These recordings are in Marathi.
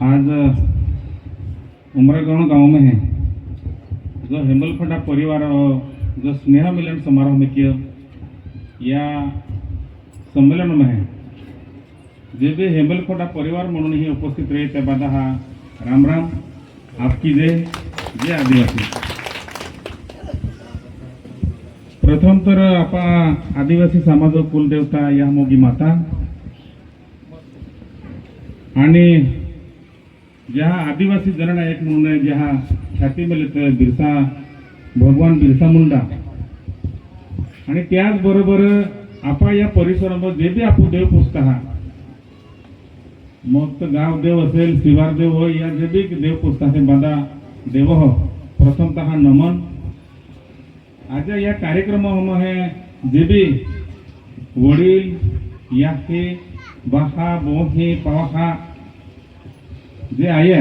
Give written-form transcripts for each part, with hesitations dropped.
आज उमरागांव गांव में है जो हेमलखंडा परिवार जो स्नेह मिलन समारोह में किया या सम्मेलन में है जे भी हेमलखंडा परिवार म्हणून ही उपस्थित रहे त्या बाद हा राम राम आपकी जय आदिवासी। प्रथम तर आपा आदिवासी समाज कुलदेवता या मोगी माता आणि ज्या आदिवासी जननायक म्हणून ज्या ख्याती मिळते बिरसा भगवान बिरसा मुंडा आणि त्याचबरोबर आपा या परिसरामध्ये जे बी आपण देव पुजता हा मग तर गाव देव असेल शिवार देव हो या जे बी देव पुजता हे बांधा देव हो प्रथमतः नमन। आज या कार्यक्रमामध्ये जे बी वडील या हे बाहा बोहे पाहा जे आहे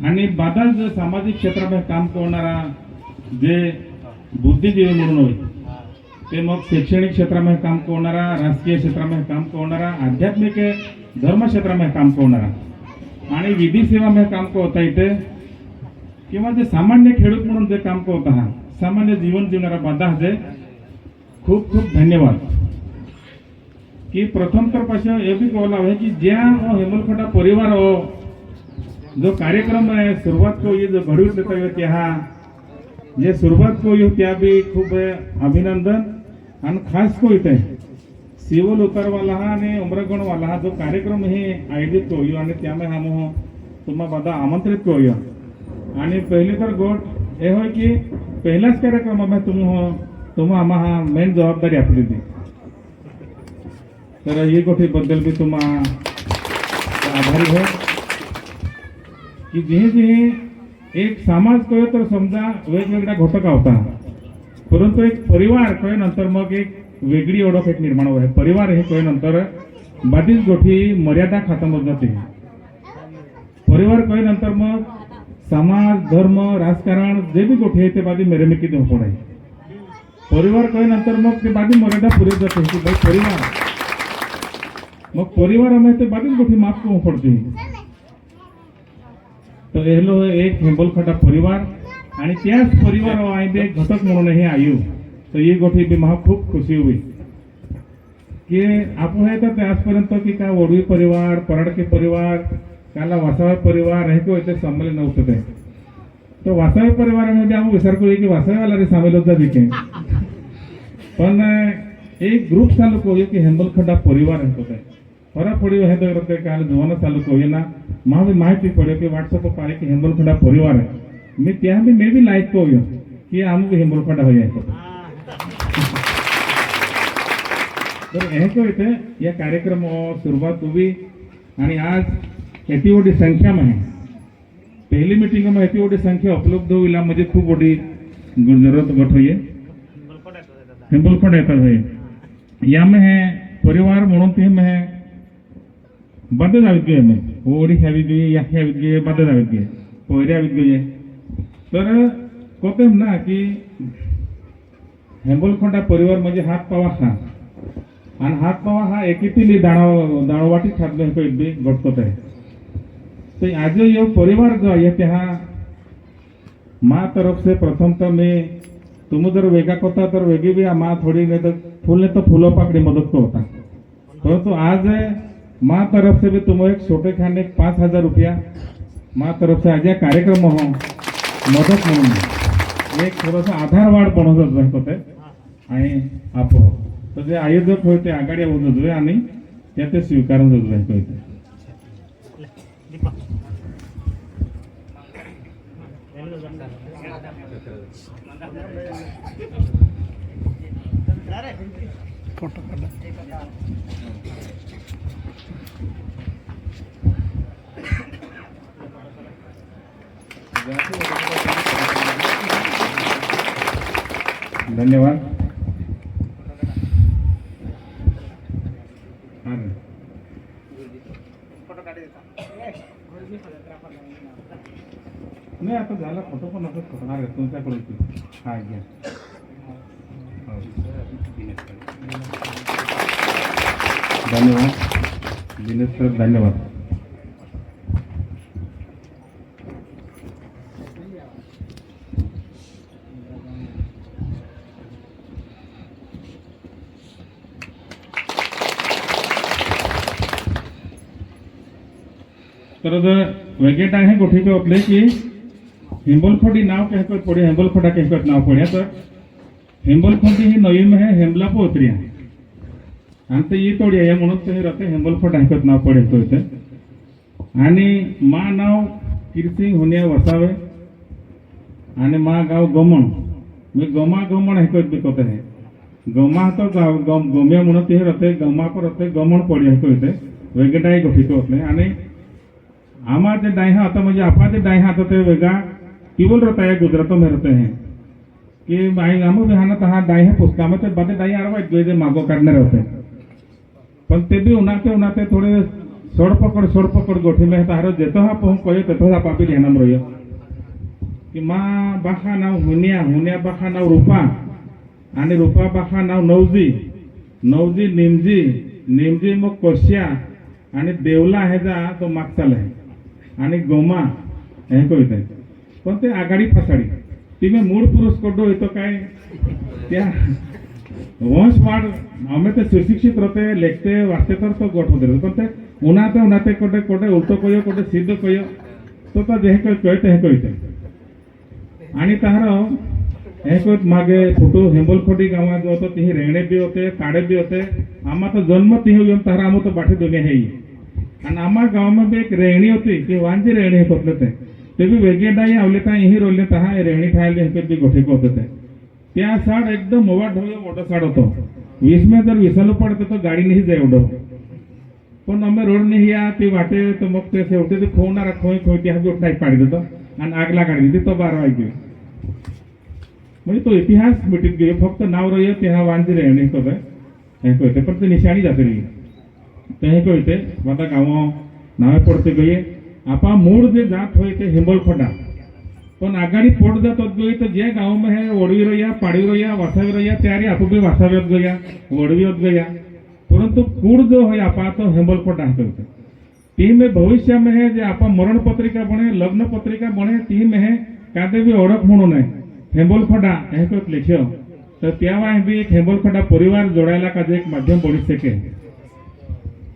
आणि बादा जो सामाजिक क्षेत्रामध्ये काम करणारा जे बुद्धिजीवी म्हणून होय ते मग शैक्षणिक क्षेत्रामध्ये काम करणारा राजकीय क्षेत्रामध्ये काम करणारा आध्यात्मिक धर्म क्षेत्रामध्ये काम करणारा आणि विधी सेवामध्ये काम करता येते किंवा जे सामान्य खेडूत म्हणून जे काम करत आहात सामान्य जीवन जीवणारा बाधा जे खूप खूप धन्यवाद कि प्रथम तर पाशा ये भी कहला है कि ज्या हेमलखंडा परिवार हो जो कार्यक्रम है शुरुआत को ये जो घडून देता है त्या जे शुरुआत को ये त्या भी खूप अभिनंदन आणि खास को इथे सिवल उतारवाला हा आणि उमरागण वाला हा जो कार्यक्रम हे आयोजित करूया आणि त्यामध्ये हम तुम्हा बाधा आमंत्रित करूया आणि पहिले तर गोट हे होय की पहिलाच कार्यक्रमामध्ये तुम्हा आम्हा मेन जबाबदारी आपली ती तर ही गोष्टीबद्दल मी तुम्हा आभारी हो की जे एक समाज कळे तर समजा वेगवेगळ्या घटक होता परंतु एक परिवार कळे नंतर मग एक वेगळी ओळख एक निर्माण होय परिवार हे कळे नंतर बादीच गोष्टी मर्यादा खतम जाते परिवार कळे नंतर मग समाज धर्म राजकारण जे भी गोष्टी आहे ते बादी मेरेमिकी देऊ पडाय परिवार कळे नंतर मग ते बादी मर्यादा पुरे जाते की भाई परिवार मग परिवारामध्ये ते बादीच गोष्टी माफ करू पडते तर हेलो एक हेमलखंडा परिवार आणि त्याच परिवार आहे एक घटक म्हणून हे आयु तर ही गोष्टी बी मला खूप खुशी होईल की आपण हे तर आजपर्यंत की का वडवी परिवार पराडके परिवार काला वासावी परिवार हे को इथे संमेलन नव्हतं ते तो वासावी परिवारामध्ये आम्ही विचार करू की वासावीवाला रे सामील होता तिथे पण एक ग्रुप चालू करूया की हेमलखंडा परिवार होते फरक पडियो हे तर काल जवान चालू करूया ना मला माहिती पडे की व्हॉट्सअप पारे की हेमलखंडा परिवार आहे मी त्या मे बी लाईक करूया की आम्ही हेमलखंडा होय तर हे को इथे या कार्यक्रम सुरुवात हुई आणि आज एटी वोटी संख्या में पहली मीटिंग में एटी वोटी संख्या उपलब्ध हुई मुझे खूब वोटी जरूरत गट हुई हेमलखंड येतात है या में है परिवार म्हणून ते में बदल आवित गए में ओडी आवित गई या आवित गई बदल आवित गए पोयरे आवित गए तर कोते ना की हेमलखंडा परिवार म्हणजे हात पावा खा आणि हात पावा हा एकीतील दाणवाटी खाद्य बी घटकत आहे तो आज ये परिवार जो है त्या माँ तरफ से प्रथम तो मैं तुम जर वेगा होता तर वेगी भी माँ थोड़ी नहीं तो फूलों पाकड़ी मदद को होता परंतु आज माँ तरफ से भी तुम एक छोटे खाने 5,000 रुपया माँ तरफ से आज कार्यक्रम हो मदत म्हणून एक थोडासा आधार वाढ बनवत होते आणि आप तर जे आयोजक होते ते आघाडी होत आणि त्या ते स्वीकारून होते धन्यवाद। नाही आता झाला फोटो पण असंच फोटणार आहे तुमच्याकडे हा घ्या धन्यवाद दिनेश सर धन्यवाद। तर वेगेटा हे गोठी पे उतले की हेम्बलखोडी नाव कहकर पड़े हेम्बलखोडा कहकर नाव पड़े तर हेम्बलखोडी ही नवी में है हेमला पोत्रिया आणि ते ये तोडी आहे म्हणून ते राहते हेम्बलखोडा कहकर नाव पड़े तो इथे आणि मा नाव किरसिंग हुनिया वसावे आणि मा गाव गोमण मी गोमा गोमण है कहत बिकते है गोमा तो गाव गोम्या म्हणून ते राहते गोमा पर राहते गोमण पड़ी है कहते वेगेटा गोठी तो उतले आणि आमा ते डायहा आता म्हणजे आपा ते डायहा आता ते वेगा केवल रहता है गुजरात में रहते हैं कि भाई हम बिहाना तहा डायहा पुस्तका में ते बाते डायहा आरवाइट गए मागो करने रहते पण ते भी उनाते थोड़े सोड़ पकड़ गोठी में तारो जेतो हा पहुं कोयो तेतो हा पापी ध्यानम रहियो कि मा बाखा नाव हुनिया बाखा नाव रूपा आणि रूपा बाखा नाव नवजी निमजी मग कोश्या आणि देवला आहे जा तो मागचाल आहे आणि गोमा हे कळते पण ते आघाडी फसाडी तिने मूळ पुरुष कडो येतो काय त्या वंशवाड आम्ही ते सुशिक्षित रहते लेखते वाचते तर तो गोठ होते पण ते उन्हाते कोटे उलटो कयो कोटे सिद्ध कयो तो जे कळते हे कळते आणि तार हे कळत मागे फोटो हेम्बलखोडी गावात जो होतो ती रेणे बी होते काडे बी होते आम्हा तो जन्म ती येऊन तार आम्ही तो बाठी दुनिया है आणि आम्हा गावामध्ये एक रेहणी होती की वांची रेहणी होते ते भी वेगेडाई आवलेता ही रोले तहा रेहणी खायले हे बी गोठे होते त्या साड एकदम मोवा ढोयो मोठा साड होतो 20 में जर विसरलो पडते तो गाडी नाही जाय एवढं पण आम्ही रोड नाही या ती वाटे तर मग ते शेवटी ते खोवणारा खोय त्या गोट नाही पाडी देतो आणि आगला काढली ती तो 12 वाजले म्हणजे तो इतिहास मिटित गेलो फक्त नाव रहियो त्या वांची रेहणी होते हे कळते पण ते निशाणी जाते ते हे कळते आता गाव नावे पडते गये आपा मूळ जे जात होय ते हेम्बलखोडा पण आघाडी पोट जात होत गई तर जे गाव में है ओडवी रहिया पाड़ी रहिया वासावी रहिया त्यारी आप भी वासावी होत गया ओडवी होत गया परंतु कूड़ जो है आपा तो हेम्बलखोडा है ती में भविष्य में है जे आपा मरण पत्रिका बने लग्न पत्रिका बने ती में है कादे भी ओळख म्हणून है हेम्बलखोडा हे कत लिख्यो तर त्यावा भी एक हेम्बलखोडा परिवार जोड़ायला का एक माध्यम बनी सके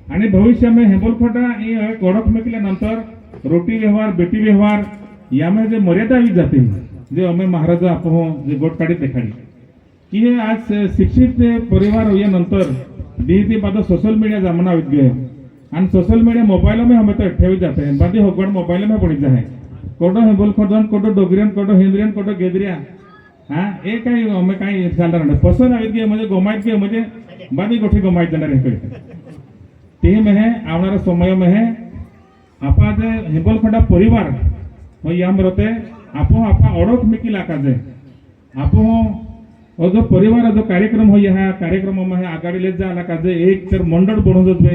आणि भविष्य में हेम्बलखोडा ये ओळख नंतर रोटी व्यवहार बेटी व्यवहार यामें जो मर्यादा भी जाते हैं जो हमें महाराज आप जो गोट काढ़ी देखाड़ी कि आज शिक्षित परिवार हुए नंतर दी बाद सोशल मीडिया जमाना हो गए और सोशल मीडिया मोबाइल में हमें तो अट्ठावी जाते हैं बादी होगड़ मोबाइल में पड़ी जाए कोडो हेम्बलखोडन कोडो डोगरियन कोडो हिंद्रियन कोडो गेदरिया हाँ ये कहीं हमें कहीं चालता पसंद आवित गए मुझे गोमाइत गए मुझे बादी गोठी गोमाइत जाना रहे ती में है आवनारा समय में है आपा जे हेम्बलखोडा परिवार याम रहते आपो आपा ओळख मिकिला काजे आपो जो परिवार जो कार्यक्रम हो या कार्यक्रम में आगाड़ी ले जाला काजे एक तर मंडळ बनवून जाते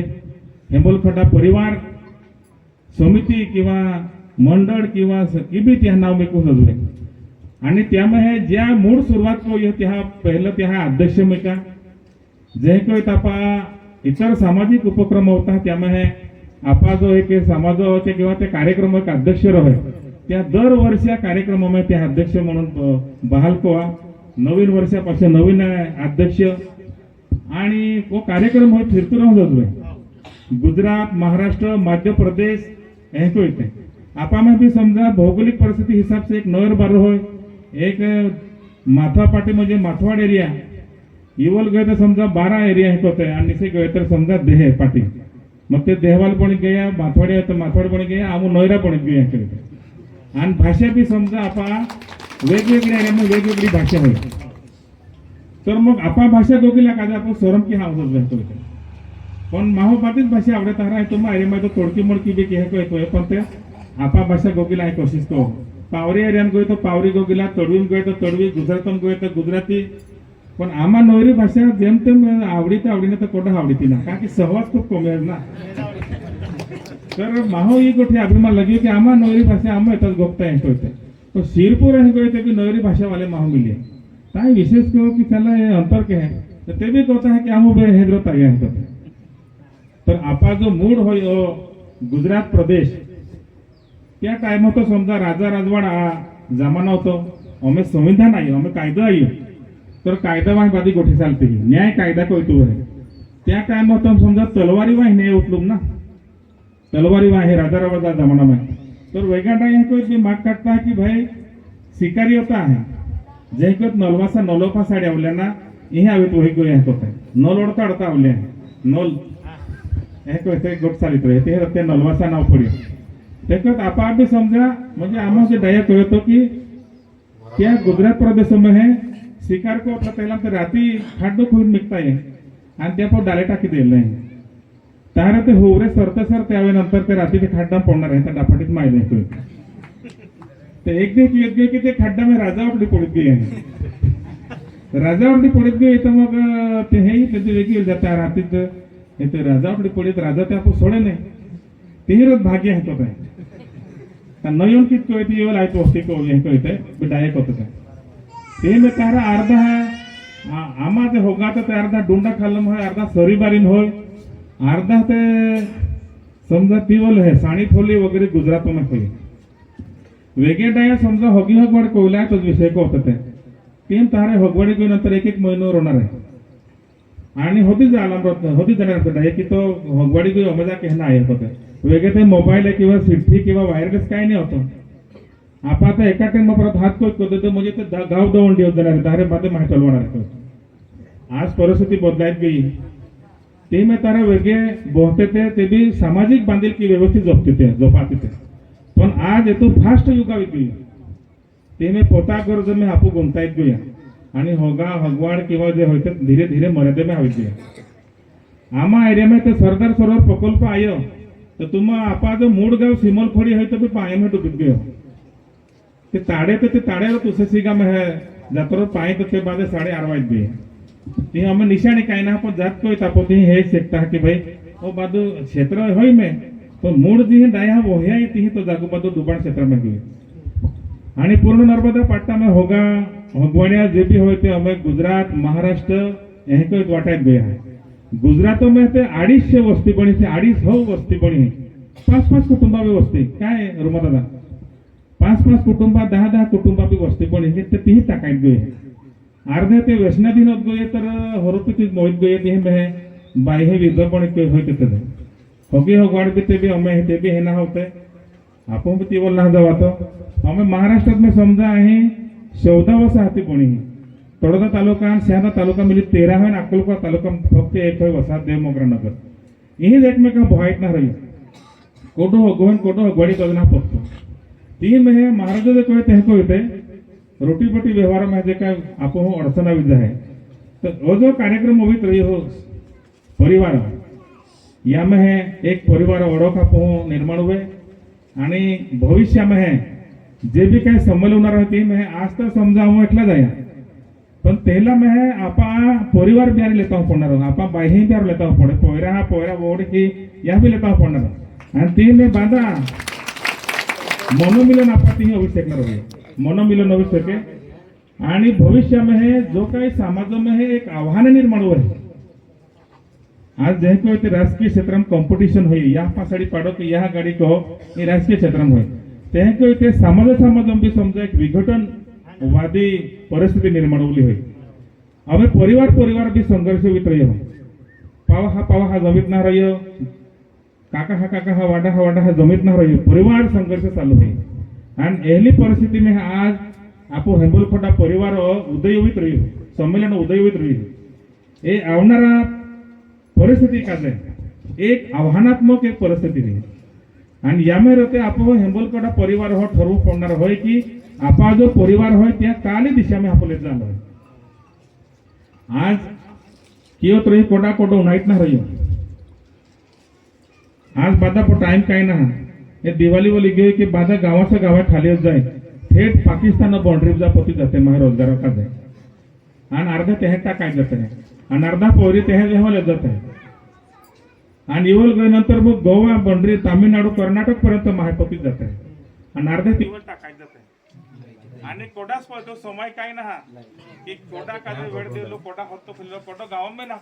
हेम्बलखोडा परिवार समिती किंवा मंडळ किंवा किबी त्या नाव में कोण जाते आणि त्यामध्ये ज्या मूळ सुरुवात को ये त्या पहिलं त्या अध्यक्ष मेका जे कोई तापा इतर सामाजिक उपक्रम होता त्यामध्ये आपा जो एक समाज होते किंवा ते कार्यक्रम एक अध्यक्ष रहे त्या दर वर्षा कार्यक्रम में त्या अध्यक्ष म्हणून बहाल कोवा नवीन वर्षापासून नवीन अध्यक्ष आणि वो कार्यक्रम हो फिरतो राहून जातोय गुजरात महाराष्ट्र मध्य प्रदेश हे को येते आपा में भी समजा भौगोलिक परिस्थिती हिसाब से एक नगर बार हो एक माथापाटी म्हणजे माथवाड एरिया इवल गए तो समजा 12 एरिया है होते आणि निसे गए तर समजा देह पाटी मग ते देहवाल पण गया माथवाडी तर माथवाड पण गया आमू नोयरा पण गया करते आणि भाषा भी समजा आपा वेगवेगळ्या एरियामध्ये वेगवेगळी भाषा होईल तर मग आपा भाषा दोघीला काजे आपण सोरम की हाऊस होतो पण माहोपातीच भाषा आवडत आहे तुम्हाला एरियामध्ये तो तोडकी मोडकी बी की हे कोय पण ते आपा भाषा गोगीला है कोशिश तो पावरी एरियान गए तो पावरी गोगीला तडवीन गए तो तडवी गुजरातन गए तो गुजराती पण आम्हा नोयरी भाषा जेम तेम आवडीने तर कोणा आवडीती ना कारण की सहवास खूप कमी आहे ना तर माहो ही गोठी अभिमान लगी कि आम्हा नोयरी भाषा आम्हा येतात गोपता येतो तो शिरपूर है गए भी नोयरी भाषा वाले माहो मिले ताई विशेष कहो कि चला ये अंतर के है तो ते भी कहता है कि आमो बे हेद्रता है तर आपा जो मूड हो गुजरात प्रदेश त्या टाइम तो समजा राजा राजवाडा जमाना होतो हमें संविधान आई हमें कायदा आई तर कायदा वाही बादी गोठी चालते न्याय कायदा कोयतो है त्या टाइम होतो समजा तलवारी वाही न्याय उठलूम ना तलवारी में है राजा रवाजा जमाना में तो वेगाटा यहाँ को भी माग काटता है कि भाई शिकारी होता है जय को नलवासा नलोपा साड़ी आवले ना यहाँ अभी तो वही को यहाँ होता है नल उड़ता उड़ता आवले नल यहाँ को इतने गोट सालित रहे ते रहते नलवासा नाव पड़ी देखो आप भी समझा म्हणजे आम से डाया कहो तो कि क्या गुजरात प्रदेश में है शिकार को पहला तो राती खाड्डो खून निघता है आणि त्या डाले टाकी दिले तारे ते होरे सरते सरते आवे नंतर ते राती ते खड्डा पडणार आहे त्या डापाटीत मायले ते एक दिवस येत गए की ते खड्डा में राजावडली पडत गई आहे राजावडली पडत गई तर मग ते हे ते वेगळी जाते रातीत ते राजावडली पडत राजा ते आपण सोडे नाही तेही रोज भाग्य आहे तो काय नयन कित कहते ये लाइट वस्ती को ये कहते बिडाय कहते ते में तारा अर्धा आमा ते होगा तो अर्धा डुंडा खालम है अर्धा सरी बारीन होय अर्धा ते समजा तिवल है साणी फोली वगैरे गुजरात में होय वेगे डाया समजा होगी हगवाड कोयला तो विषय को होता तीन तारे हगवाडी को नंतर एक एक महिन्यावर होणार आहे आणि होती जाणार होती जाणार डाय की तो हगवाडी को मजा कहना आहे होते वेगे ते मोबाईल किंवा चिठ्ठी किंवा वायरलेस काही नाही होतं आपण आता एका टाइम परत हात कोच करतो तर म्हणजे ते गाव दवंडी होत जाणार दारे बाते माहिती चालवणार आज परिस्थिती बदलायत गई ते में तारा वेगे बोहते ते भी सामाजिक बांधिलकी व्यवस्थित जपते जोपाते पण आज येतो फास्ट युगावित गई ते में पोता गरज में आपू गुंतायत गया आणि होगा हगवाड किंवा जे होते धीरे धीरे मर्यादे में आवित गया आमा एरिया में ते सरदार सरोवर प्रकल्प आयो तो तुम आपा जो मूड गाव सिमल खोड़ी है तो भी पाए में डूबित गयो ते ताड़े तुसे सीगा में है जातर पाए तो ते बाद 8:30 गए ती हमें निशाणी काय ना पण जात कोई तापो ती हे सेकता कि भाई ओ बादू क्षेत्र होई में तो मूड जी डाया वो है ती तो जागो बादू डुबाण क्षेत्र में गई आणि पूर्ण नर्मदा पट्टा में होगा हगवाड़िया जे भी होते हमें गुजरात महाराष्ट्र यही कोई वाटायत गया है गुजरातों में ते 250 वस्ती बनी थी 250 वस्ती बनी है 5-5 कुटुंबा भी वस्ती काय रुमा दादा 5-5 कुटुंबा 10-10 कुटुंबा भी वस्ती बनी है ते तीही टाकायत गए अर्धे ते व्यसनाधीन होत गए तर हरोपित मोहित गए ते में बाह्य विद्यापण के होते ते होगी हगवाड भी ते भी हमें ते भी है ना होते आपण भी तीवल ना जावा तो हमें महाराष्ट्र में समझा है 14 वर्ष हाथी बनी है तोड़दा तालुका शहादा तालुका मिली 13 है अक्कलकोट तालुका फक्त एक है वसाहत देवमोगरा नगर यही एकमेका भोहायत ना रही कोटो हगवन कोटो हगवाड़ी कदना पत्तो ती में है महाराज जो कहते हैं कहते रोटी पटी व्यवहार में जे आप अडचण विद्या है तो वो जो कार्यक्रम होवित रही हो परिवार या में है एक परिवार ओळख आप निर्माण हुए आणि भविष्य में है जे भी काही संमेलन होणार होती में आज तो समजावून एटला जाया पण पहला में है आपा परिवार बिहार लेता हूँ पड़ना आपा बाह्य बिहार लेता हूँ पड़े पोयरा बोर्ड की यह भी लेता हूँ पड़ना आणि ती में बाधा मनोमिलन आपा ती होई शकणार होई मनोमिलन होई सके आणि भविष्य में है जो काही समाज में है एक आव्हान निर्माण हुए आज जह को राजकीय क्षेत्र में कंपटीशन हुई या पासाड़ी पाड़ो कि यह गाड़ी को ये राजकीय क्षेत्र में हुए तेह को समाज भी समझा एक विघटन वादी परिस्थिति निर्माण होली हुई हमें परिवार भी संघर्ष होत रही हो पावा हा जमीत ना रही काका हा वाडा हा जमीत ना रही परिवार संघर्ष चालू है आणि एहली परिस्थिति में आज आप हेंबुलफोटा परिवार उदय होत रही हो सम्मेलन उदय होत रही हो ये आवनारा परिस्थिति का एक आव्हानात्मक एक परिस्थिति रही आणि यामध्ये रहते आप हेंबुलफोटा परिवार हो ठरवू पडणार होय की आपा जो परिवार हो त्या काली दिशा में आप ले जाना आज कियो तो कोटा कोटो उन्हाइत ना रही आज बादा पर टाइम काय ना ये दिवाळी वाली गई कि बादा गावाच्या गावात खाली जाए थेट पाकिस्तान बाउंड्री जा पती जाते मग रोजगार का जाए आणि अर्धा तेहटा काय जाते आणि अर्धा पोरी तेह जेवले जाते आणि इवल गए नंतर मग गोवा बाउंड्री तामिळनाडू कर्नाटक पर्यंत महापती जाते आणि अर्धा तिवल टाकाय जाते आणि कोडास पळतो समय काय ना की कोडा का वेळ दिलो कोडा होतो फिरलो कोडा गाव में ना